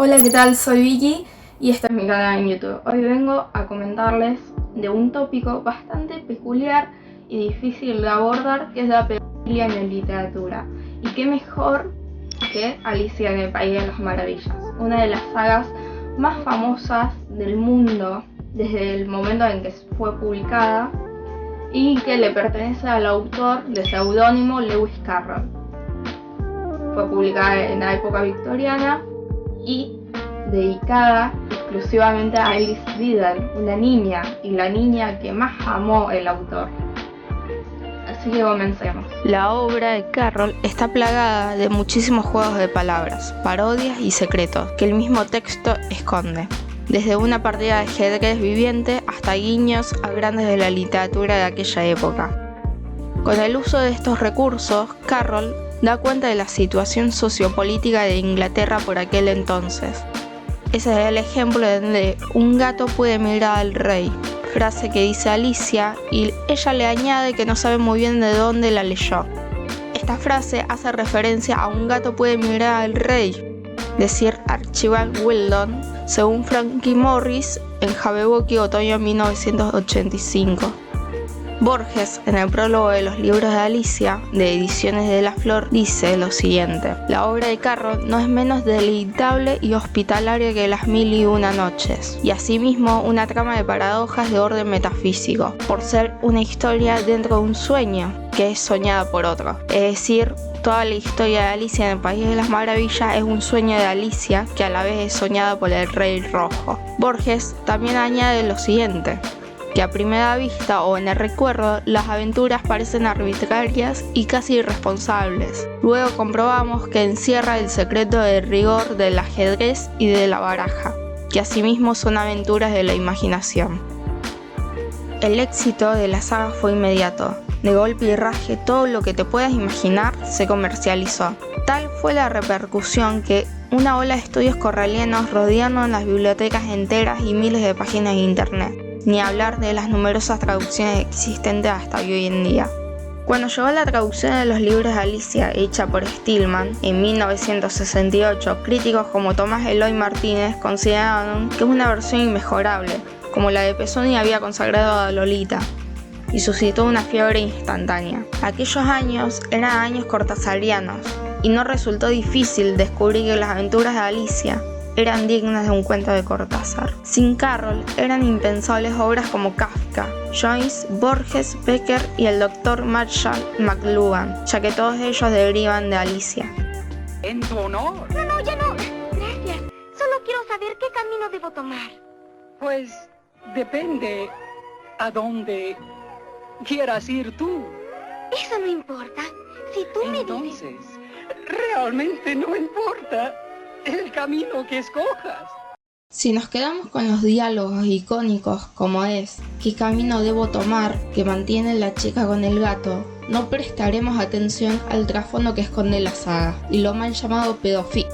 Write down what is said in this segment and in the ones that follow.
Hola, ¿qué tal? Soy Vicky y este es mi canal en YouTube. Hoy vengo a comentarles de un tópico bastante peculiar y difícil de abordar, que es la pedofilia en la literatura. Y qué mejor que Alicia en el País de las Maravillas, una de las sagas más famosas del mundo desde el momento en que fue publicada y que le pertenece al autor de seudónimo Lewis Carroll. Fue publicada en la época victoriana y dedicada exclusivamente a Alice Liddell, una niña, y la niña que más amó el autor. Así que comencemos. La obra de Carroll está plagada de muchísimos juegos de palabras, parodias y secretos que el mismo texto esconde. Desde una partida de ajedrez viviente hasta guiños a grandes de la literatura de aquella época. Con el uso de estos recursos, Carroll da cuenta de la situación sociopolítica de Inglaterra por aquel entonces. Ese es el ejemplo donde un gato puede mirar al rey, frase que dice Alicia y ella le añade que no sabe muy bien de dónde la leyó. Esta frase hace referencia a un gato puede mirar al rey, decir Archibald Weldon, según Frankie Morris en Jabberwocky Otoño 1985. Borges, en el prólogo de los libros de Alicia, de Ediciones de la Flor, dice lo siguiente: la obra de Carroll no es menos deleitable y hospitalaria que las Mil y una noches, y asimismo una trama de paradojas de orden metafísico, por ser una historia dentro de un sueño, que es soñada por otro. Es decir, toda la historia de Alicia en el País de las Maravillas es un sueño de Alicia, que a la vez es soñada por el Rey Rojo. Borges también añade lo siguiente: que a primera vista o en el recuerdo las aventuras parecen arbitrarias y casi irresponsables. Luego comprobamos que encierra el secreto del rigor del ajedrez y de la baraja, que asimismo son aventuras de la imaginación. El éxito de la saga fue inmediato. De golpe y raje todo lo que te puedas imaginar se comercializó. Tal fue la repercusión que una ola de estudios corralianos rodearon las bibliotecas enteras y miles de páginas de internet. Ni hablar de las numerosas traducciones existentes hasta hoy en día. Cuando llegó la traducción de los libros de Alicia, hecha por Stillman, en 1968, críticos como Tomás Eloy Martínez consideraron que es una versión inmejorable, como la de Pezzoni había consagrado a Lolita, y suscitó una fiebre instantánea. Aquellos años eran años cortasarianos, y no resultó difícil descubrir que las aventuras de Alicia eran dignas de un cuento de Cortázar. Sin Carroll eran impensables obras como Kafka, Joyce, Borges, Becker y el Dr. Marshall McLuhan, ya que todos ellos derivan de Alicia. En tu honor. No, ya no. Gracias. Solo quiero saber qué camino debo tomar. Pues depende a dónde quieras ir tú. Eso no importa. Si tú me dices... Entonces, realmente no importa el camino que escojas. Si nos quedamos con los diálogos icónicos como es ¿qué camino debo tomar?, que mantiene la chica con el gato, no prestaremos atención al trasfondo que esconde la saga y lo mal llamado pedofilia.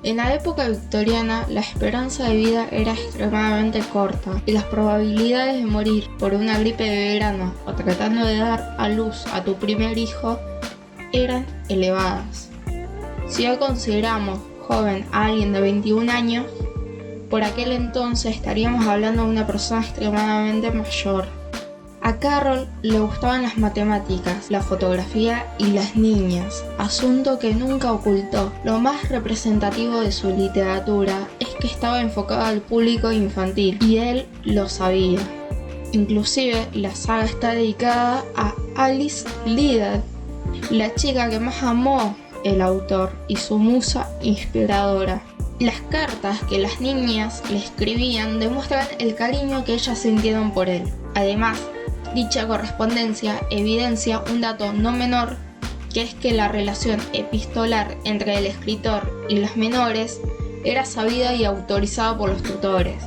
En la época victoriana, la esperanza de vida era extremadamente corta y las probabilidades de morir por una gripe de verano o tratando de dar a luz a tu primer hijo eran elevadas. Si hoy consideramos joven a alguien de 21 años, por aquel entonces estaríamos hablando de una persona extremadamente mayor. A Carroll le gustaban las matemáticas, la fotografía y las niñas, asunto que nunca ocultó. Lo más representativo de su literatura es que estaba enfocado al público infantil y él lo sabía. Inclusive la saga está dedicada a Alice Liddell, la chica que más amó el autor y su musa inspiradora. Las cartas que las niñas le escribían demuestran el cariño que ellas sintieron por él. Además, dicha correspondencia evidencia un dato no menor, que es que la relación epistolar entre el escritor y los menores era sabida y autorizada por los tutores.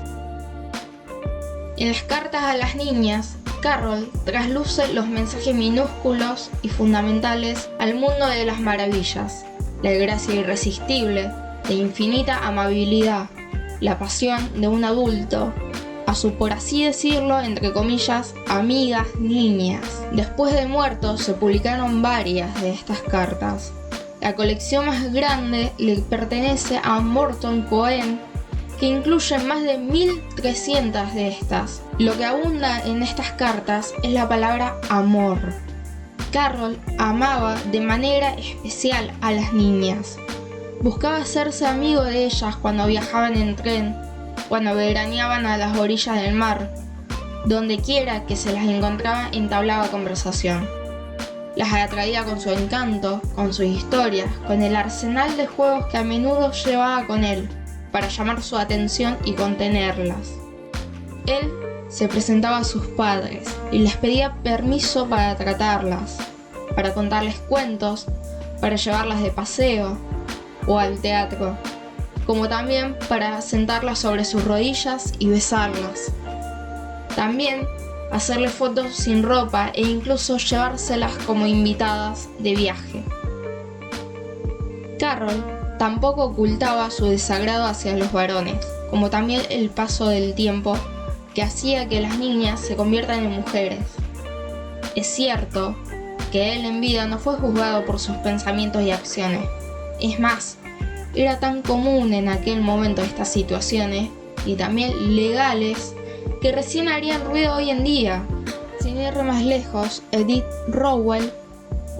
En las cartas a las niñas, Carroll trasluce los mensajes minúsculos y fundamentales al mundo de las maravillas, la gracia irresistible, la infinita amabilidad, la pasión de un adulto, a su, por así decirlo, entre comillas, amigas niñas. Después de muerto se publicaron varias de estas cartas. La colección más grande le pertenece a Morton Cohen, que incluye más de 1300 de estas. Lo que abunda en estas cartas es la palabra amor. Carroll amaba de manera especial a las niñas. Buscaba hacerse amigo de ellas cuando viajaban en tren, cuando veraneaban a las orillas del mar. Donde quiera que se las encontraba, entablaba conversación. Las atraía con su encanto, con sus historias, con el arsenal de juegos que a menudo llevaba con él, para llamar su atención y contenerlas. Él se presentaba a sus padres y les pedía permiso para tratarlas, para contarles cuentos, para llevarlas de paseo o al teatro, como también para sentarlas sobre sus rodillas y besarlas. También hacerle fotos sin ropa e incluso llevárselas como invitadas de viaje. Carroll tampoco ocultaba su desagrado hacia los varones, como también el paso del tiempo que hacía que las niñas se conviertan en mujeres. Es cierto que él en vida no fue juzgado por sus pensamientos y acciones. Es más, era tan común en aquel momento estas situaciones, y también legales, que recién harían ruido hoy en día. Sin ir más lejos, Edith Rowell,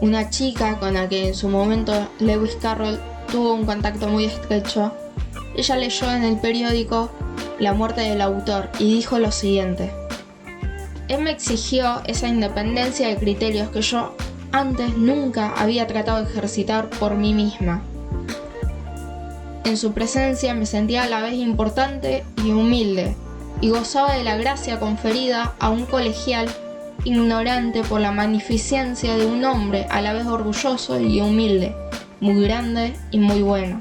una chica con la que en su momento Lewis Carroll tuvo un contacto muy estrecho, ella leyó en el periódico la muerte del autor y dijo lo siguiente: él me exigió esa independencia de criterios que yo antes nunca había tratado de ejercitar por mí misma. En su presencia me sentía a la vez importante y humilde, y gozaba de la gracia conferida a un colegial ignorante por la magnificencia de un hombre a la vez orgulloso y humilde, muy grande y muy bueno.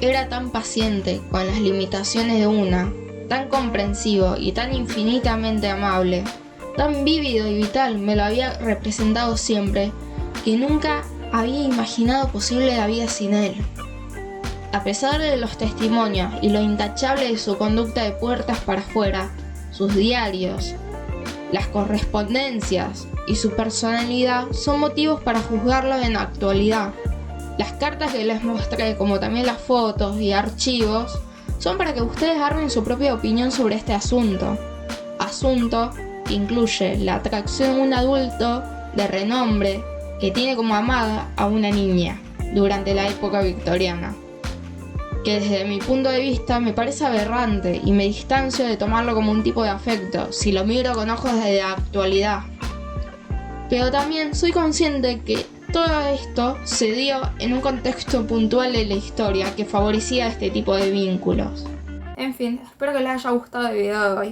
Era tan paciente con las limitaciones de una, tan comprensivo y tan infinitamente amable, tan vívido y vital me lo había representado siempre, que nunca había imaginado posible la vida sin él. A pesar de los testimonios y lo intachable de su conducta de puertas para afuera, sus diarios, las correspondencias y su personalidad son motivos para juzgarlo en la actualidad. Las cartas que les mostré, como también las fotos y archivos, son para que ustedes armen su propia opinión sobre este asunto. Asunto que incluye la atracción de un adulto de renombre que tiene como amada a una niña durante la época victoriana, que desde mi punto de vista me parece aberrante y me distancio de tomarlo como un tipo de afecto si lo miro con ojos de la actualidad. Pero también soy consciente que todo esto se dio en un contexto puntual de la historia que favorecía este tipo de vínculos. En fin, espero que les haya gustado el video de hoy.